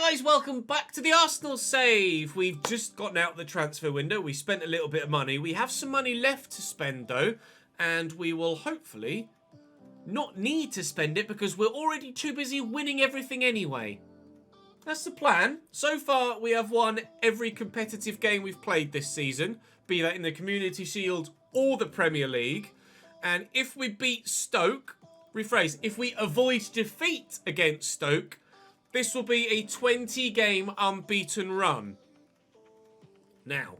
guys, welcome back to the Arsenal save. We've just gotten out of the transfer window. We spent a little bit of money. We have some money left to spend though, and we will hopefully not need to spend it because we're already too busy winning everything anyway. That's the plan. So far, we have won every competitive game we've played this season, be that in the Community Shield or the Premier League. And if we beat Stoke, rephrase, if we avoid defeat against Stoke, this will be a 20-game unbeaten run. Now,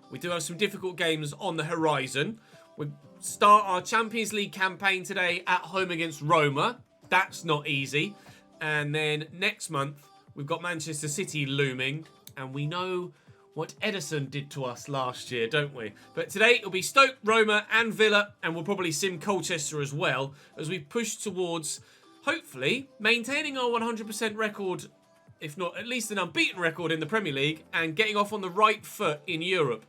we do have some difficult games on the horizon. We start our Champions League campaign today at home against Roma. That's not easy. And then next month, we've got Manchester City looming. And we know what Edison did to us last year, don't we? But today, it'll be Stoke, Roma and Villa. And we'll probably sim Colchester as well as we push towards, hopefully, maintaining our 100% record, if not at least an unbeaten record in the Premier League, and getting off on the right foot in Europe.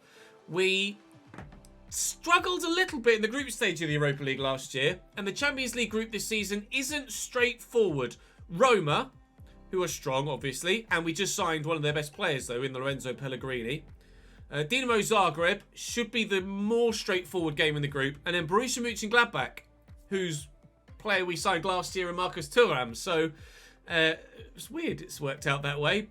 We struggled a little bit in the group stage of the Europa League last year, and the Champions League group this season isn't straightforward. Roma, who are strong, obviously, and we just signed one of their best players, though, in Lorenzo Pellegrini. Dinamo Zagreb should be the more straightforward game in the group, and then Borussia Mönchengladbach, who's player we signed last year in Marcus Thuram. So it's weird it's worked out that way.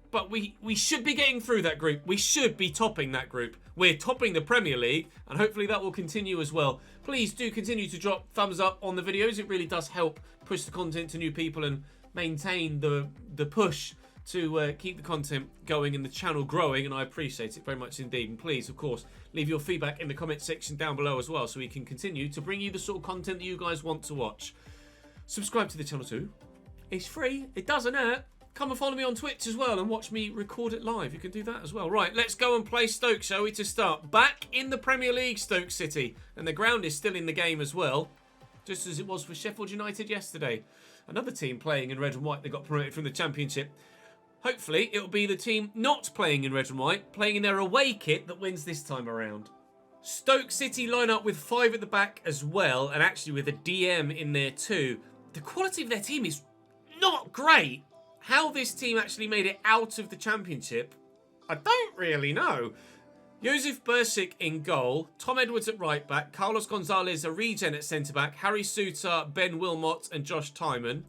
But we should be getting through that group. We should be topping that group. We're topping the Premier League, and hopefully that will continue as well. Please do continue to drop thumbs up on the videos. It really does help push the content to new people and maintain the push to keep the content going and the channel growing, and I appreciate it very much indeed. And please, of course, leave your feedback in the comment section down below as well so we can continue to bring you the sort of content that you guys want to watch. Subscribe to the channel too. It's free. It doesn't hurt. Come and follow me on Twitch as well and watch me record it live. You can do that as well. Right, let's go and play Stoke, shall we, to start. Back in the Premier League, Stoke City. And the ground is still in the game as well, just as it was for Sheffield United yesterday. Another team playing in red and white that got promoted from the Championship. Hopefully, it'll be the team not playing in red and white, playing in their away kit that wins this time around. Stoke City line up with 5 at the back as well, and actually with a DM in there too. The quality of their team is not great. How this team actually made it out of the Championship, I don't really know. Josef Bursic in goal, Tom Edwards at right back, Carlos Gonzalez a regen at centre back, Harry Souttar, Ben Wilmot and Josh Tymon.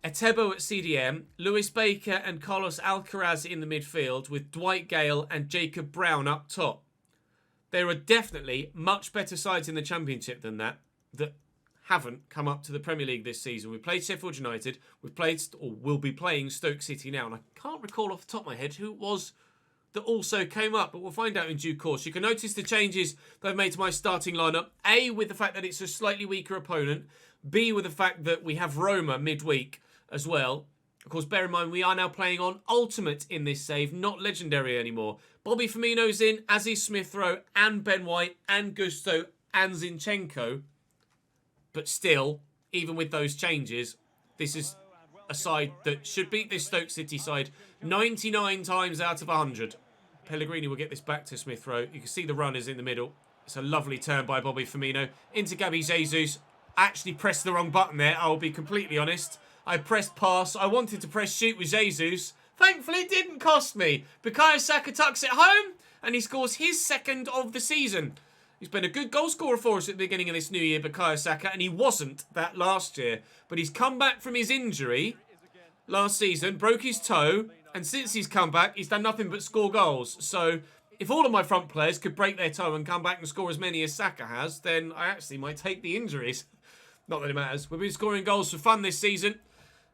Etebo at CDM, Lewis Baker and Carlos Alcaraz in the midfield with Dwight Gale and Jacob Brown up top. There are definitely much better sides in the Championship than that haven't come up to the Premier League this season. We played Sheffield United, we've played, or will be playing Stoke City now, and I can't recall off the top of my head who it was that also came up, but we'll find out in due course. You can notice the changes that I've made to my starting lineup. A, with the fact that it's a slightly weaker opponent. B, with the fact that we have Roma midweek as well. Of course, bear in mind, we are now playing on Ultimate in this save, not Legendary anymore. Bobby Firmino's in, as is Smith Rowe and Ben White and Gusto and Zinchenko. But still, even with those changes, this is a side that should beat this Stoke City side 99 times out of 100. Pellegrini will get this back to Smith Rowe. You can see the runners in the middle. It's a lovely turn by Bobby Firmino into Gabby Jesus. I actually pressed the wrong button there, I'll be completely honest. I pressed pass. I wanted to press shoot with Jesus. Thankfully, it didn't cost me. Bukayo Saka tucks it home, and he scores his second of the season. He's been a good goal scorer for us at the beginning of this new year, Bukayo Saka, and he wasn't that last year. But he's come back from his injury last season, broke his toe, and since he's come back, he's done nothing but score goals. So if all of my front players could break their toe and come back and score as many as Saka has, then I actually might take the injuries. Not that it matters. We've been scoring goals for fun this season,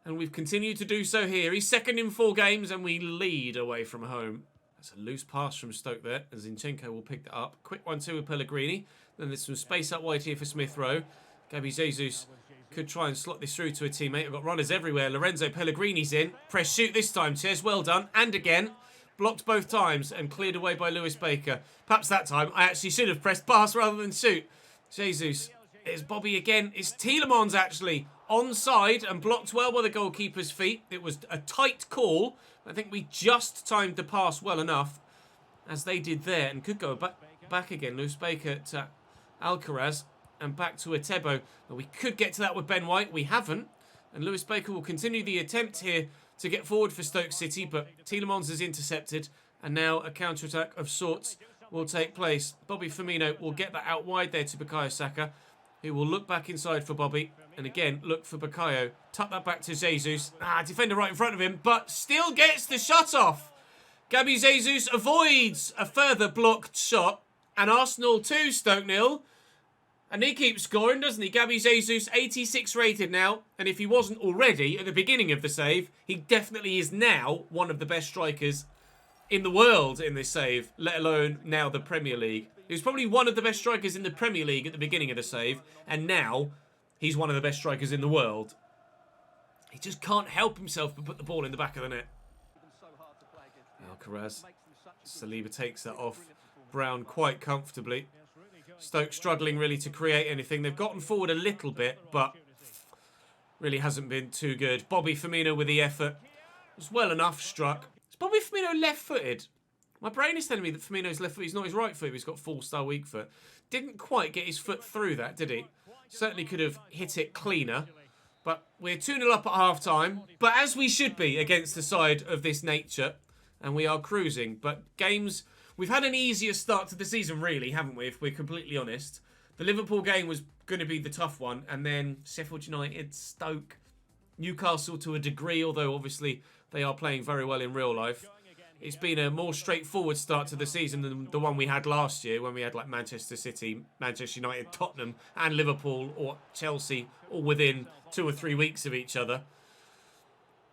and we've continued to do so here. He's second in 4 games, and we lead away from home. That's a loose pass from Stoke there, and Zinchenko will pick that up. Quick 1-2 with Pellegrini. Then there's some space up wide here for Smith Rowe. Gabby Jesus could try and slot this through to a teammate. We've got runners everywhere. Lorenzo Pellegrini's in. Press shoot this time, Ches. Well done. And again. Blocked both times and cleared away by Lewis Baker. Perhaps that time I actually should have pressed pass rather than shoot. Jesus. It's Bobby again. It's Tielemans actually. Onside and blocked well by the goalkeeper's feet. It was a tight call. I think we just timed the pass well enough, as they did there, and could go back again. Lewis Baker to Alcaraz and back to Etebo. We could get to that with Ben White. We haven't. And Lewis Baker will continue the attempt here to get forward for Stoke City, but Tielemans is intercepted, and now a counter-attack of sorts will take place. Bobby Firmino will get that out wide there to Bukayo Saka, who will look back inside for Bobby, and again, look for Bukayo. Tuck that back to Jesus. Defender right in front of him, but still gets the shot off. Gabby Jesus avoids a further blocked shot, and Arsenal 2, Stoke 0. And he keeps scoring, doesn't he? Gabby Jesus, 86 rated now. And if he wasn't already at the beginning of the save, he definitely is now one of the best strikers in the world in this save, let alone now the Premier League. He was probably one of the best strikers in the Premier League at the beginning of the save. And now he's one of the best strikers in the world. He just can't help himself but put the ball in the back of the net. Alcaraz. Saliba takes that off. Brown quite comfortably. Stoke struggling really to create anything. They've gotten forward a little bit, but really hasn't been too good. Bobby Firmino with the effort. Was well enough struck. Is Bobby Firmino left-footed? My brain is telling me that Firmino's left foot. He's not his right foot. He's got full-star weak foot. Didn't quite get his foot through that, did he? Certainly could have hit it cleaner. But we're 2-0 up at half-time. But as we should be against the side of this nature. And we are cruising. But games... We've had an easier start to the season, really, haven't we, if we're completely honest. The Liverpool game was going to be the tough one, and then Sheffield United, Stoke, Newcastle to a degree, although obviously they are playing very well in real life. It's been a more straightforward start to the season than the one we had last year, when we had like Manchester City, Manchester United, Tottenham, and Liverpool, or Chelsea, all within 2 or 3 weeks of each other.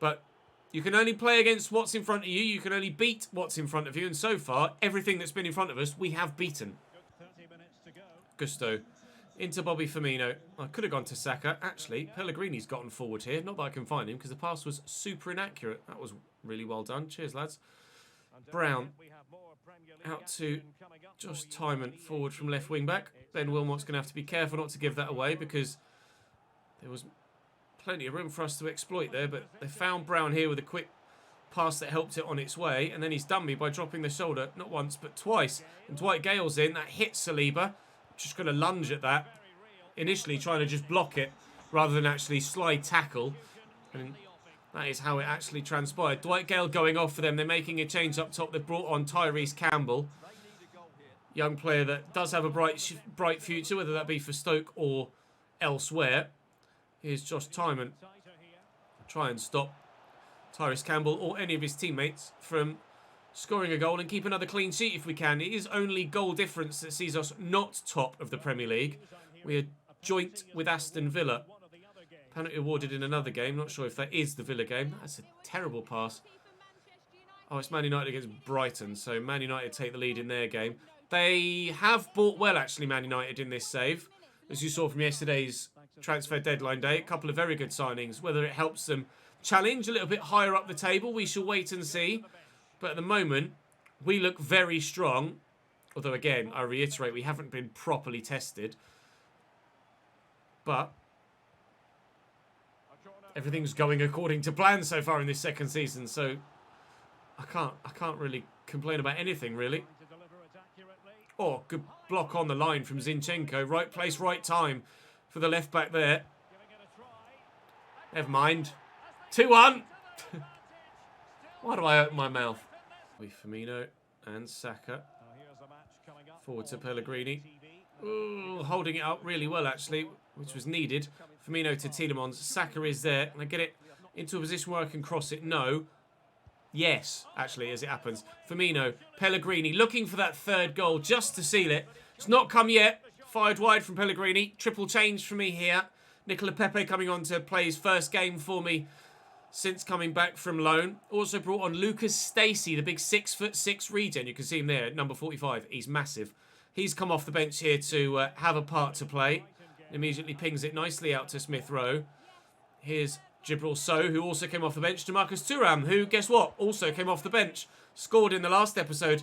But... you can only play against what's in front of you. You can only beat what's in front of you. And so far, everything that's been in front of us, we have beaten. Gusto. Into Bobby Firmino. I could have gone to Saka. Actually, Pellegrini's gotten forward here. Not that I can find him, because the pass was super inaccurate. That was really well done. Cheers, lads. Brown. Out to Josh Tymon, forward from left wing back. Ben Wilmot's going to have to be careful not to give that away, because there was... plenty of room for us to exploit there, but they found Brown here with a quick pass that helped it on its way, and then he's done me by dropping the shoulder, not once, but twice. And Dwight Gale's in, that hits Saliba. Just going to lunge at that. Initially trying to just block it, rather than actually slide tackle. And that is how it actually transpired. Dwight Gale going off for them. They're making a change up top. They've brought on Tyrese Campbell. Young player that does have a bright future, whether that be for Stoke or elsewhere. Here's Josh Tymon. Try and stop Tyrese Campbell or any of his teammates from scoring a goal and keep another clean sheet if we can. It is only goal difference that sees us not top of the Premier League. We are joint with Aston Villa. Penalty awarded in another game. Not sure if that is the Villa game. That's a terrible pass. Oh, it's Man United against Brighton. So Man United take the lead in their game. They have bought well, actually, Man United in this save. As you saw from yesterday's transfer deadline day, a couple of very good signings. Whether it helps them challenge a little bit higher up the table, we shall wait and see. But at the moment, we look very strong. Although, again, I reiterate, we haven't been properly tested. But everything's going according to plan so far in this second season. So I can't really complain about anything, really. Oh, good block on the line from Zinchenko. Right place, right time for the left back there. Never mind. 2-1. Why do I open my mouth? With Firmino and Saka. Forward to Pellegrini. Ooh, holding it up really well, actually, which was needed. Firmino to Tielemans. Saka is there. And I get it into a position where I can cross it. No. Yes, actually, as it happens. Firmino, Pellegrini, looking for that third goal just to seal it. It's not come yet. Fired wide from Pellegrini. Triple change for me here. Nicola Pepe coming on to play his first game for me since coming back from loan. Also brought on Lucas Stacey, the big 6'6" regen. You can see him there at number 45. He's massive. He's come off the bench here to have a part to play. Immediately pings it nicely out to Smith Rowe. Here's Jibril Sow, who also came off the bench, to Marcus Thuram, who, guess what, also came off the bench. Scored in the last episode,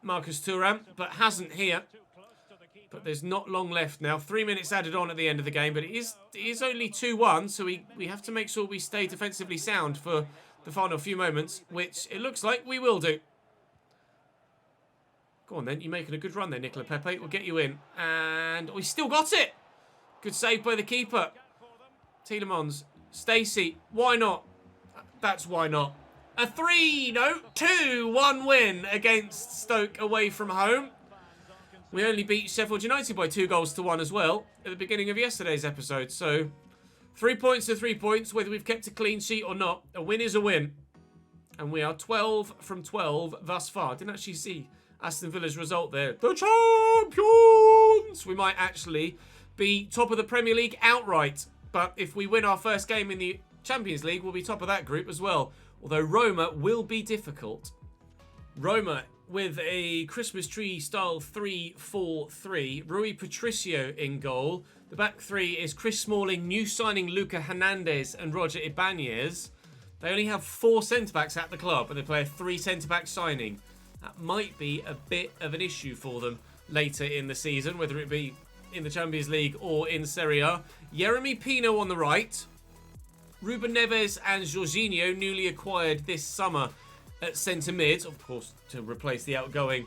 Marcus Thuram, but hasn't here. But there's not long left now. 3 minutes added on at the end of the game, but it is only 2-1, so we have to make sure we stay defensively sound for the final few moments, which it looks like we will do. Go on then, you're making a good run there, Nicola Pepe. We'll get you in. And we still got it! Good save by the keeper. Tielemans. Stacey, why not? That's why not. A 2-1 win against Stoke away from home. We only beat Sheffield United by 2-1 as well at the beginning of yesterday's episode. So 3 points to 3 points, whether we've kept a clean sheet or not. A win is a win. And we are 12 from 12 thus far. Didn't actually see Aston Villa's result there. The champions! We might actually be top of the Premier League outright. But if we win our first game in the Champions League, we'll be top of that group as well. Although Roma will be difficult. Roma with a Christmas tree style 3-4-3. Rui Patricio in goal. The back three is Chris Smalling, new signing Luca Hernandez and Roger Ibanez. They only have 4 centre-backs at the club and they play a 3 centre-back signing. That might be a bit of an issue for them later in the season, whether it be in the Champions League or in Serie A. Yeremy Pino on the right. Ruben Neves and Jorginho, newly acquired this summer at centre mid, of course, to replace the outgoing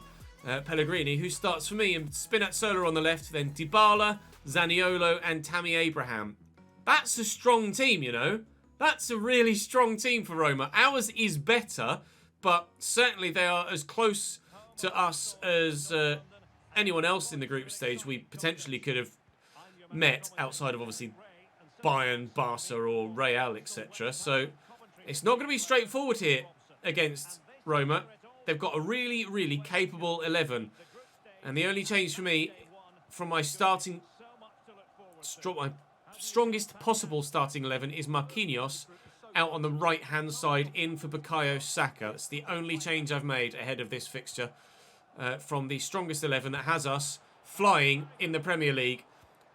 Pellegrini, who starts for me. And Spinazzola on the left, then Dybala, Zaniolo and Tammy Abraham. That's a strong team, you know. That's a really strong team for Roma. Ours is better, but certainly they are as close to us as anyone else in the group stage we potentially could have met, outside of obviously Bayern, Barca or Real, etc. So it's not going to be straightforward here against Roma. They've got a really, really capable 11. And the only change for me from my my strongest possible starting 11 is Marquinhos out on the right-hand side, in for Bukayo Saka. That's the only change I've made ahead of this fixture from the strongest 11 that has us flying in the Premier League.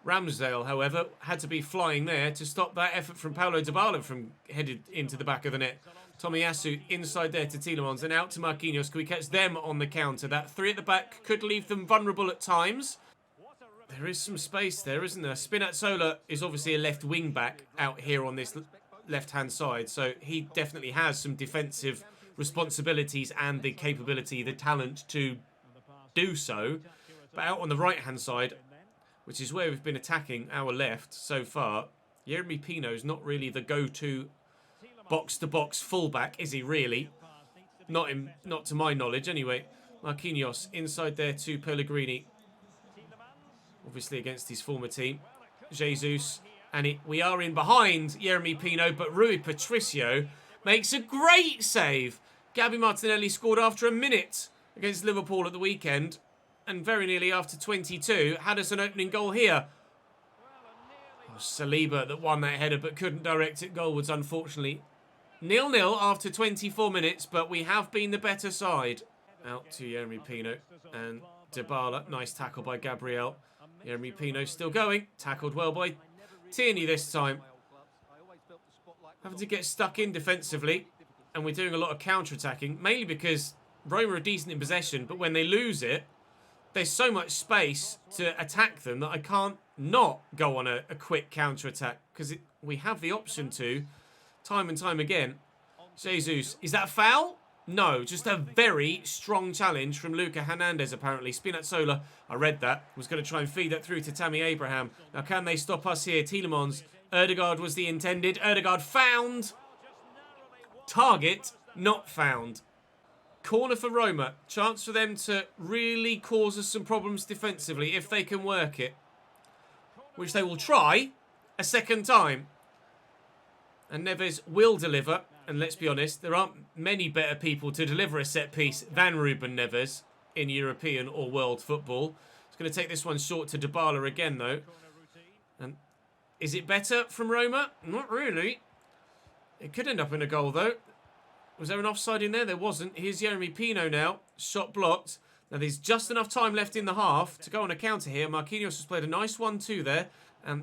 Ramsdale, however, had to be flying there to stop that effort from Paulo Dybala from headed into the back of the net. Tomiyasu inside there to Tielemans and out to Marquinhos. Can we catch them on the counter? That 3 at the back could leave them vulnerable at times. There is some space there, isn't there? Spinazzola is obviously a left wing back out here on this left-hand side, so he definitely has some defensive responsibilities and the capability, the talent to do so. But out on the right-hand side, which is where we've been attacking our left so far, Yeremy Pino's not really the go-to box-to-box fullback, is he really? Not to my knowledge, anyway. Marquinhos inside there to Pellegrini. Obviously against his former team. Jesus. And we are in behind Yeremy Pino, but Rui Patricio makes a great save. Gabby Martinelli scored after a minute against Liverpool at the weekend. And very nearly after 22, had us an opening goal here. Oh, Saliba that won that header but couldn't direct it goalwards, unfortunately. 0-0 after 24 minutes, but we have been the better side. Out to Yeremy Pino and Dybala. Nice tackle by Gabriel. Yeremy Pino still going. Tackled well by Tierney this time. Having to get stuck in defensively. And we're doing a lot of counter-attacking. Mainly because Roma are decent in possession, but when they lose it, there's so much space to attack them that I can't not go on a quick counter-attack. Because we have the option to, time and time again. Jesus, is that a foul? No, just a very strong challenge from Luca Hernandez, apparently. Spinazzola, I read that, was going to try and feed that through to Tammy Abraham. Now, can they stop us here? Tielemans, Ødegaard was the intended. Ødegaard found. Target, not found. Corner for Roma. Chance for them to really cause us some problems defensively if they can work it. Which they will try a second time. And Neves will deliver. And let's be honest, there aren't many better people to deliver a set piece than Ruben Neves in European or world football. It's going to take this one short to Dybala again, though. And is it better from Roma? Not really. It could end up in a goal, though. Was there an offside in there? There wasn't. Here's Yeremy Pino now. Shot blocked. Now, there's just enough time left in the half to go on a counter here. Marquinhos has played a nice 1-2 there.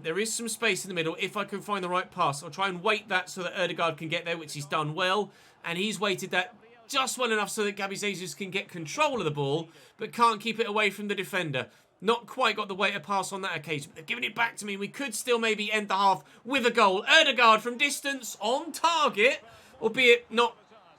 There is some space in the middle if I can find the right pass. I'll try and wait that so that Ødegaard can get there, which he's done well. And he's waited that just well enough so that Gabby Jesus can get control of the ball, but can't keep it away from the defender. Not quite got the way to pass on that occasion. But they're giving it back to me. We could still maybe end the half with a goal. Ødegaard from distance on target, albeit not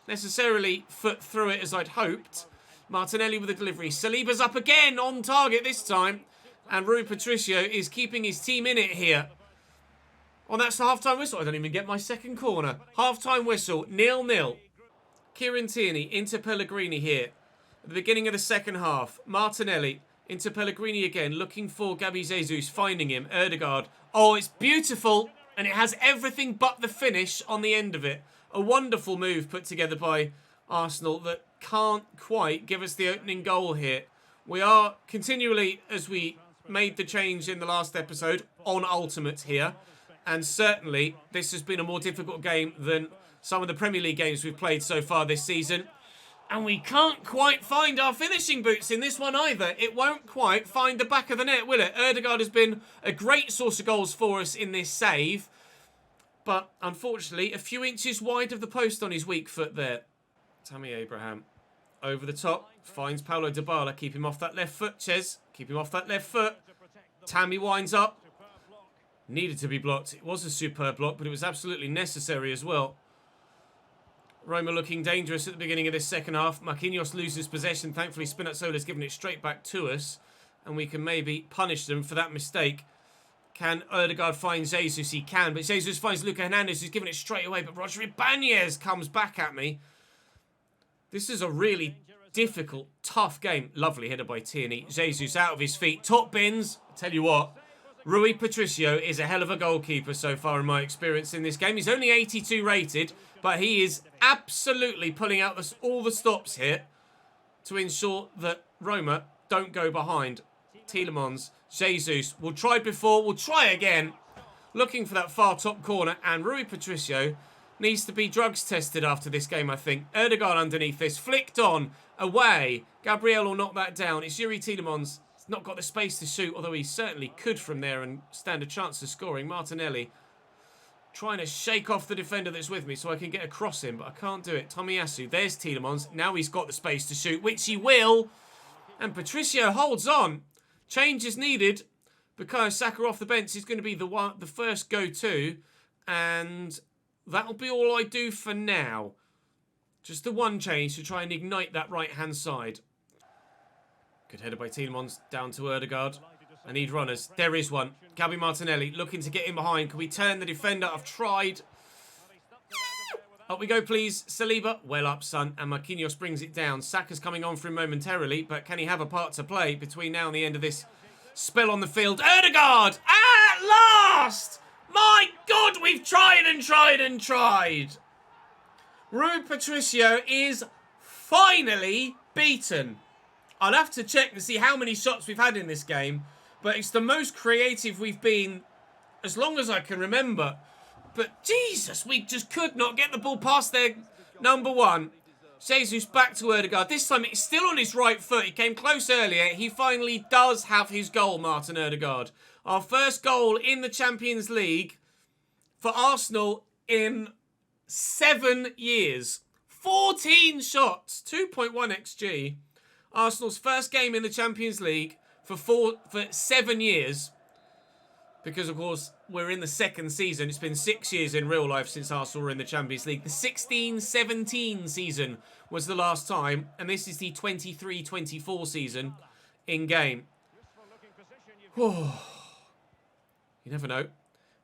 necessarily foot through it as I'd hoped. Martinelli with the delivery. Saliba's up again on target this time. And Rui Patricio is keeping his team in it here. Oh, that's the half-time whistle. I don't even get my second corner. Half-time whistle, 0-0. Kieran Tierney into Pellegrini here. At the beginning of the second half. Martinelli into Pellegrini again, looking for Gabi Jesus, finding him. Ødegaard. Oh, it's beautiful, and it has everything but the finish on the end of it. A wonderful move put together by Arsenal that can't quite give us the opening goal here. We are continually, as we made the change in the last episode, on ultimate here. And certainly, this has been a more difficult game than some of the Premier League games we've played so far this season. And we can't quite find our finishing boots in this one either. It won't quite find the back of the net, will it? Ødegaard has been a great source of goals for us in this save. But, unfortunately, a few inches wide of the post on his weak foot there. Tammy Abraham. Over the top. Finds Paulo Dybala. Keep him off that left foot, Ches. Keep him off that left foot. Tammy winds up. Needed to be blocked. It was a superb block, but it was absolutely necessary as well. Roma looking dangerous at the beginning of this second half. Marquinhos loses possession. Thankfully, Spinazzola's given it straight back to us. And we can maybe punish them for that mistake. Can Ødegaard find Jesus? He can. But Jesus finds Luca Hernandez, who's given it straight away. But Roger Ibanez comes back at me. This is a really difficult, tough game. Lovely header by Tierney. Jesus out of his feet. Top bins. I tell you what. Rui Patricio is a hell of a goalkeeper so far in my experience in this game. He's only 82 rated, but he is absolutely pulling out all the stops here to ensure that Roma don't go behind. Tielemans, Jesus, we'll try before, we'll try again. Looking for that far top corner, and Rui Patricio needs to be drugs tested after this game, I think. Ødegaard underneath this, flicked on, away. Gabriel will knock that down. It's Yuri Tielemans. Not got the space to shoot, although he certainly could from there and stand a chance of scoring. Martinelli trying to shake off the defender that's with me so I can get across him, but I can't do it. Tomiyasu, there's Tielemans. Now he's got the space to shoot, which he will. And Patricio holds on. Change is needed. Bukayo Saka off the bench is going to be the first go-to, and that'll be all I do for now. Just the one change to try and ignite that right-hand side. Good header by Tielemans, down to Ødegaard. I need runners. There is one. Gabi Martinelli looking to get in behind. Can we turn the defender? I've tried. Up we go, please. Saliba, well up, son. And Marquinhos brings it down. Saka's coming on for him momentarily, but can he have a part to play between now and the end of this spell on the field? Ødegaard! At last! My God, we've tried and tried and tried. Rui Patricio is finally beaten. I'll have to check to see how many shots we've had in this game, but it's the most creative we've been as long as I can remember. But Jesus, we just could not get the ball past their number one. Jesus back to Ødegaard. This time it's still on his right foot. He came close earlier. He finally does have his goal, Martin Ødegaard. Our first goal in the Champions League for Arsenal in 7 years. 14 shots, 2.1 XG. Arsenal's first game in the Champions League for 7 years. Because, of course, we're in the second season. It's been 6 years in real life since Arsenal were in the Champions League. The 16-17 season was the last time. And this is the 23-24 season in game. You never know.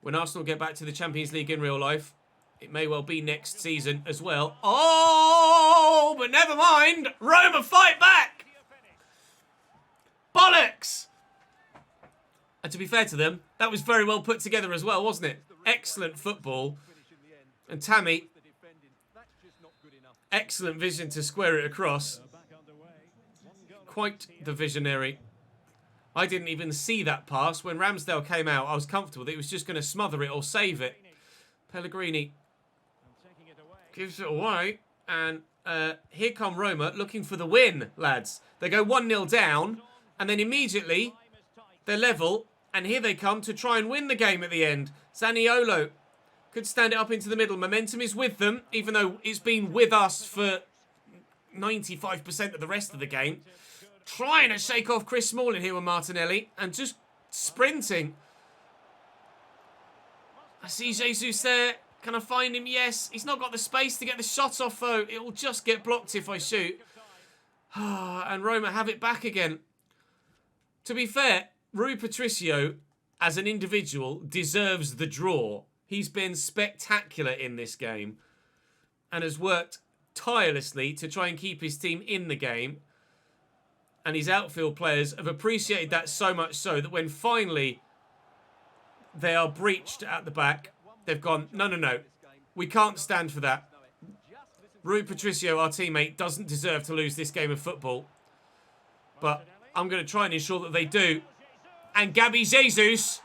When Arsenal get back to the Champions League in real life, it may well be next season as well. Oh, but never mind. Roma fight back. Bollocks! And to be fair to them, that was very well put together as well, wasn't it? Excellent football. And Tammy, excellent vision to square it across. Quite the visionary. I didn't even see that pass. When Ramsdale came out, I was comfortable that he was just going to smother it or save it. Pellegrini gives it away. And here come Roma looking for the win, lads. They go 1-0 down. And then immediately, they're level. And here they come to try and win the game at the end. Zaniolo could stand it up into the middle. Momentum is with them, even though it's been with us for 95% of the rest of the game. Trying to shake off Chris Smalling here with Martinelli. And just sprinting. I see Jesus there. Can I find him? Yes. He's not got the space to get the shot off, though. It will just get blocked if I shoot. And Roma have it back again. To be fair, Rui Patricio, as an individual, deserves the draw. He's been spectacular in this game and has worked tirelessly to try and keep his team in the game. And his outfield players have appreciated that so much so that when finally they are breached at the back, they've gone, no. We can't stand for that. Rui Patricio, our teammate, doesn't deserve to lose this game of football. But I'm going to try and ensure that they do. And Gabby Jesus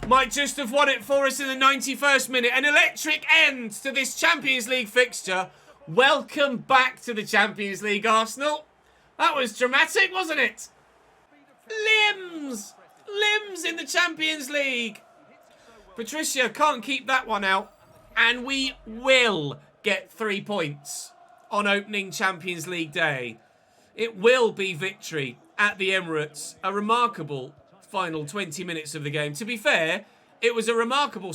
might just have won it for us in the 91st minute. An electric end to this Champions League fixture. Welcome back to the Champions League, Arsenal. That was dramatic, wasn't it? Limbs! Limbs in the Champions League. Patricia can't keep that one out. And we will get 3 points on opening Champions League day. It will be victory at the Emirates. A remarkable final 20 minutes of the game. To be fair, it was a remarkable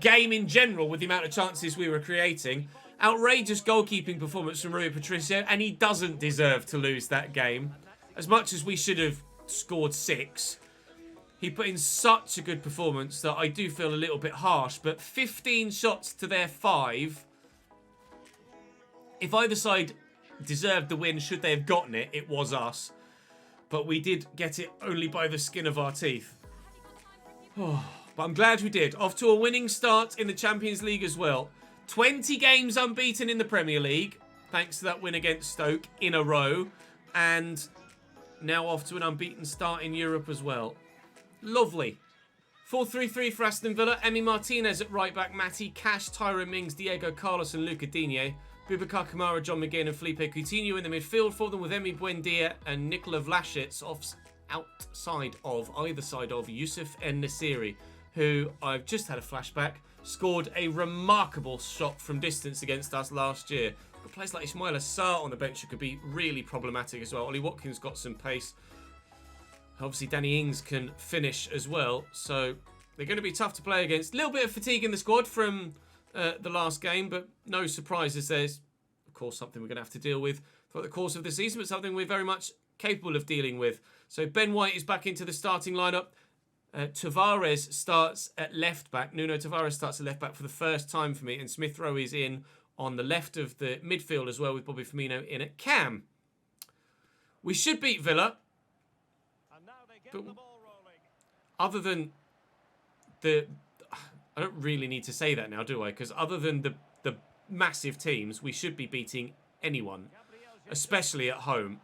game in general with the amount of chances we were creating. Outrageous goalkeeping performance from Rui Patricio, and he doesn't deserve to lose that game. As much as we should have scored 6, he put in such a good performance that I do feel a little bit harsh. But 15 shots to their 5. If either side deserved the win, should they have gotten it, it was us. But we did get it only by the skin of our teeth. Oh, but I'm glad we did. Off to a winning start in the Champions League as well. 20 games unbeaten in the Premier League, thanks to that win against Stoke in a row. And now off to an unbeaten start in Europe as well. Lovely. 4-3-3 for Aston Villa. Emi Martinez at right back. Matty Cash, Tyrone Mings, Diego Carlos and Luca Digne. Boubacar Kamara, John McGinn and Felipe Coutinho in the midfield for them, with Emi Buendia and Nikola Vlasic outside of either side of Yusuf En-Nesyri, who I've just had a flashback, scored a remarkable shot from distance against us last year. But players like Ismail Assar on the bench who could be really problematic as well. Ollie Watkins got some pace. Obviously Danny Ings can finish as well, so they're going to be tough to play against. A little bit of fatigue in the squad from the last game, but no surprises. There's, of course, something we're going to have to deal with throughout the course of the season, but something we're very much capable of dealing with. So Ben White is back into the starting lineup. Tavares starts at left back. Nuno Tavares starts at left back for the first time for me, and Smith Rowe is in on the left of the midfield as well, with Bobby Firmino in at cam. We should beat Villa, but other than the... I don't really need to say that now, do I? Because other than the massive teams, we should be beating anyone, especially at home.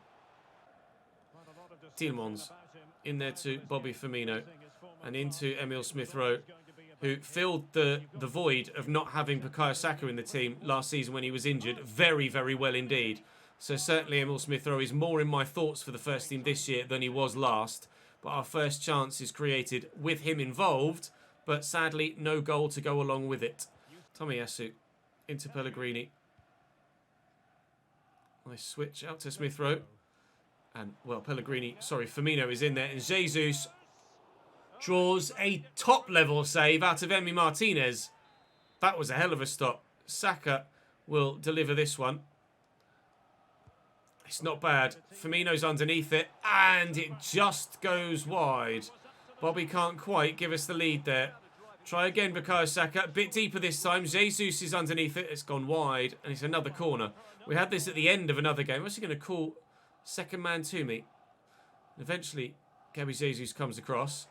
Tielemans in there to Bobby Firmino and into Emil Smith-Rowe, who filled the void of not having Bukayo Saka in the team last season when he was injured very, very well indeed. So certainly Emil Smith-Rowe is more in my thoughts for the first team this year than he was last. But our first chance is created with him involved, but sadly no goal to go along with it. Tomiyasu into Pellegrini. Nice switch out to Smith-Rowe. And, well, Firmino is in there. And Jesus draws a top-level save out of Emi Martinez. That was a hell of a stop. Saka will deliver this one. It's not bad. Firmino's underneath it. And it just goes wide. Bobby can't quite give us the lead there. Try again, Bukayo Saka. A bit deeper this time. Jesus is underneath it. It's gone wide. And it's another corner. We had this at the end of another game. I'm actually going to call second man to me. Eventually, Gabby Jesus comes across.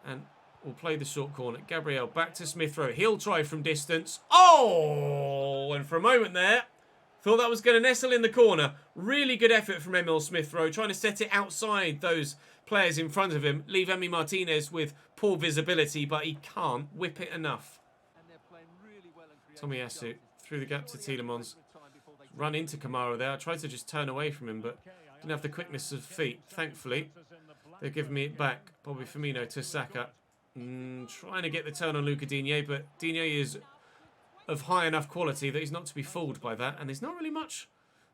And we'll play the short corner. Gabriel back to Smith-Rowe. He'll try from distance. Oh! And for a moment there, thought that was going to nestle in the corner. Really good effort from Emil Smith-Rowe. Trying to set it outside those players in front of him. Leave Emi Martinez with poor visibility, but he can't whip it enough. Tomiyasu through the gap to Tielemans. Run into Kamara there. I tried to just turn away from him, but didn't have the quickness of feet. Thankfully, they've given me it back. Bobby Firmino to Saka. Trying to get the turn on Luca Digne, but Digne is of high enough quality that he's not to be fooled by that. And there's not really much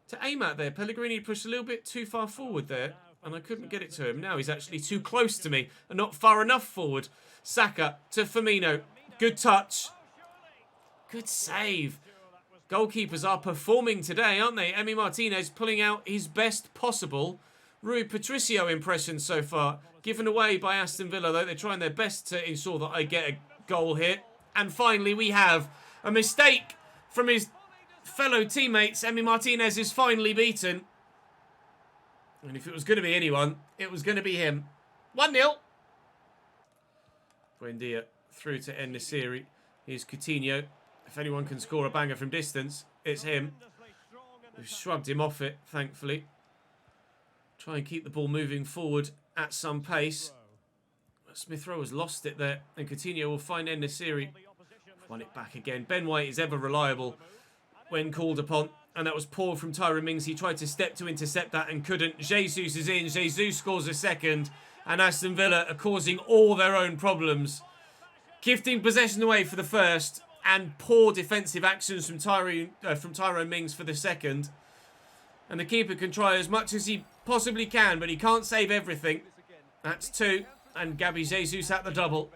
to aim at there. Pellegrini pushed a little bit too far forward there, and I couldn't get it to him. Now he's actually too close to me and not far enough forward. Saka to Firmino. Good touch. Good save. Goalkeepers are performing today, aren't they? Emi Martinez pulling out his best possible Rui Patricio impression so far. Given away by Aston Villa, though. They're trying their best to ensure that I get a goal here. And finally, we have a mistake from his fellow teammates. Emi Martinez is finally beaten. And if it was going to be anyone, it was going to be him. 1-0. Buendia through to En-Nesyri. Here's Coutinho. If anyone can score a banger from distance, it's him. We've shrugged him off it, thankfully. Try and keep the ball moving forward at some pace. Smith Rowe has lost it there, and Coutinho will find En-Nesyri. Won it back again. Ben White is ever reliable when called upon, and that was poor from Tyrone Mings. He tried to step to intercept that and couldn't. Jesus is in. Jesus scores a second, and Aston Villa are causing all their own problems. Gifting possession away for the first, and poor defensive actions from Tyrone Mings for the second. And the keeper can try as much as he possibly can, but he can't save everything. That's 2, and Gabby Jesus at the double.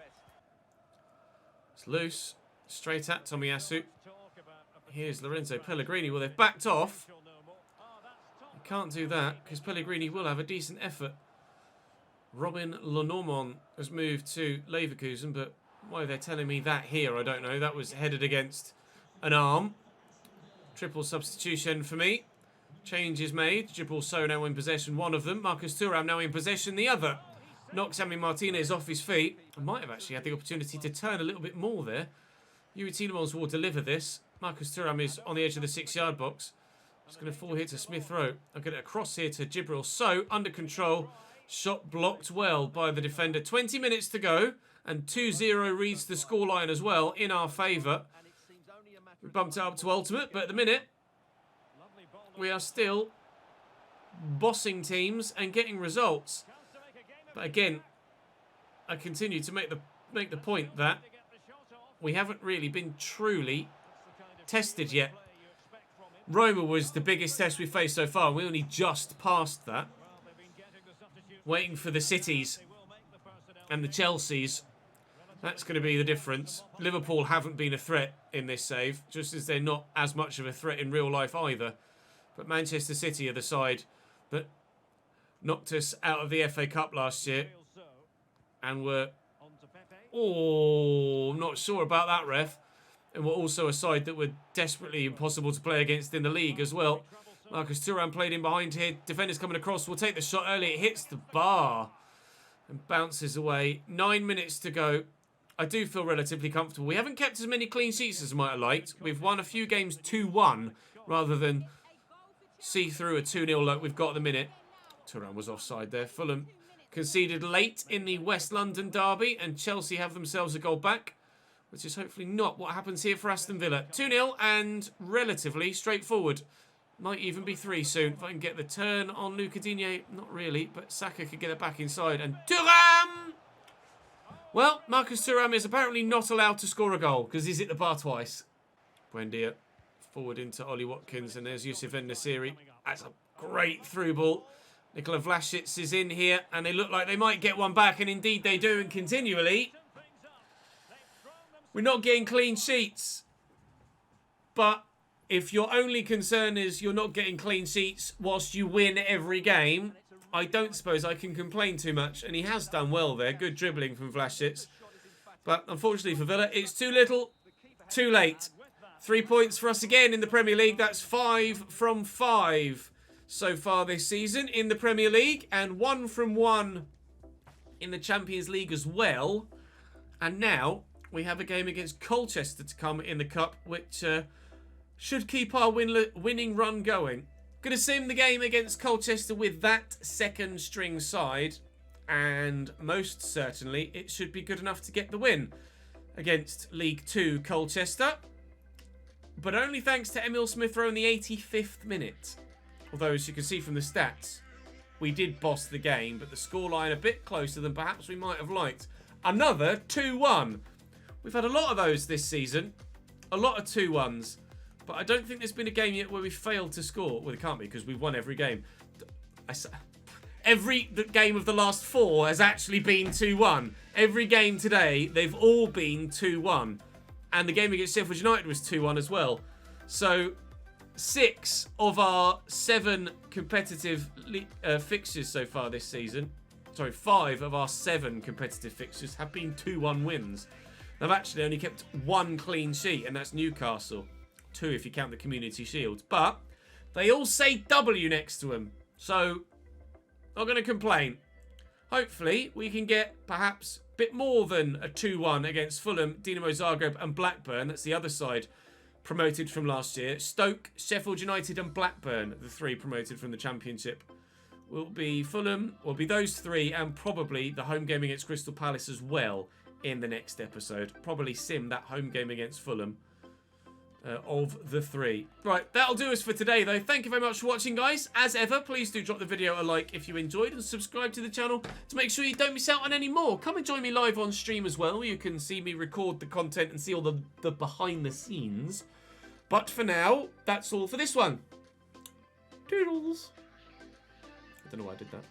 It's loose, straight at Tomiyasu. Here's Lorenzo Pellegrini. Well, they've backed off. You can't do that, because Pellegrini will have a decent effort. Robin Lenormand has moved to Leverkusen, but why they're telling me that here, I don't know. That was headed against an arm. Triple substitution for me. Change is made. Djibril Sow now in possession, one of them. Marcus Thuram now in possession, the other. Knocks Emi Martinez off his feet. I might have actually had the opportunity to turn a little bit more there. Yuri Tielemans will deliver this. Marcus Thuram is on the edge of the 6-yard box. It's going to fall here to Smith Rowe. I'll get it across here to Djibril Sow. Under control. Shot blocked well by the defender. 20 minutes to go. And 2-0 reads the scoreline as well in our favour. We bumped it up to ultimate, but at the minute, we are still bossing teams and getting results. But again, I continue to make the point that we haven't really been truly tested yet. Roma was the biggest test we faced so far. We only just passed that. Waiting for the Cities and the Chelseas. That's going to be the difference. Liverpool haven't been a threat in this save, just as they're not as much of a threat in real life either. But Manchester City are the side that knocked us out of the FA Cup last year. And were... Oh, I'm not sure about that, ref. And were also a side that were desperately impossible to play against in the league as well. Marcus Thuram played in behind here. Defenders coming across. We'll take the shot early. It hits the bar and bounces away. 9 minutes to go. I do feel relatively comfortable. We haven't kept as many clean sheets as I might have liked. We've won a few games 2-1 rather than see through a 2-0 like we've got at the minute. Thuram was offside there. Fulham conceded late in the West London derby, and Chelsea have themselves a goal back, which is hopefully not what happens here for Aston Villa. 2-0 and relatively straightforward. Might even be 3 soon. If I can get the turn on Luca Digne, not really, but Saka could get it back inside. And Thuram! Well, Marcus Thuram is apparently not allowed to score a goal because he's hit the bar twice. Buendia forward into Ollie Watkins, and there's Youssef En-Nesyri. That's a great through ball. Nikola Vlasic is in here, and they look like they might get one back, and indeed they do, and continually. We're not getting clean sheets, but if your only concern is you're not getting clean sheets whilst you win every game, I don't suppose I can complain too much. And he has done well there. Good dribbling from Vlasic. But unfortunately for Villa, it's too little, too late. 3 points for us again in the Premier League. That's 5 from 5 so far this season in the Premier League. And 1 from 1 in the Champions League as well. And now we have a game against Colchester to come in the Cup, which should keep our winning run going. Going to sim the game against Colchester with that second string side, and most certainly it should be good enough to get the win against League 2 Colchester. But only thanks to Emil Smith Rowe in the 85th minute. Although, as you can see from the stats, we did boss the game, but the scoreline a bit closer than perhaps we might have liked. Another 2-1. We've had a lot of those this season. A lot of 2-1s. But I don't think there's been a game yet where we failed to score. Well, it can't be because we've won every game. Every game of the last 4 has actually been 2-1. Every game today, they've all been 2-1. And the game against Sheffield United was 2-1 as well. So 6 of our 7 competitive fixtures so far this season. Sorry, 5 of our 7 competitive fixtures have been 2-1 wins. They've actually only kept 1 clean sheet, and that's Newcastle. 2 if you count the Community Shield. But they all say W next to them. So, not going to complain. Hopefully, we can get perhaps a bit more than a 2-1 against Fulham, Dinamo Zagreb and Blackburn. That's the other side promoted from last year. Stoke, Sheffield United and Blackburn, the 3 promoted from the Championship. Will be Fulham, will be those 3, and probably the home game against Crystal Palace as well in the next episode. Probably sim that home game against Fulham of the 3. Right, that'll do us for today though. Thank you very much for watching, guys. As ever, please do drop the video a like if you enjoyed, and subscribe to the channel to make sure you don't miss out on any more. Come and join me live on stream as well. You can see me record the content and see all the behind the scenes. But for now, that's all for this one. Toodles. I don't know why I did that.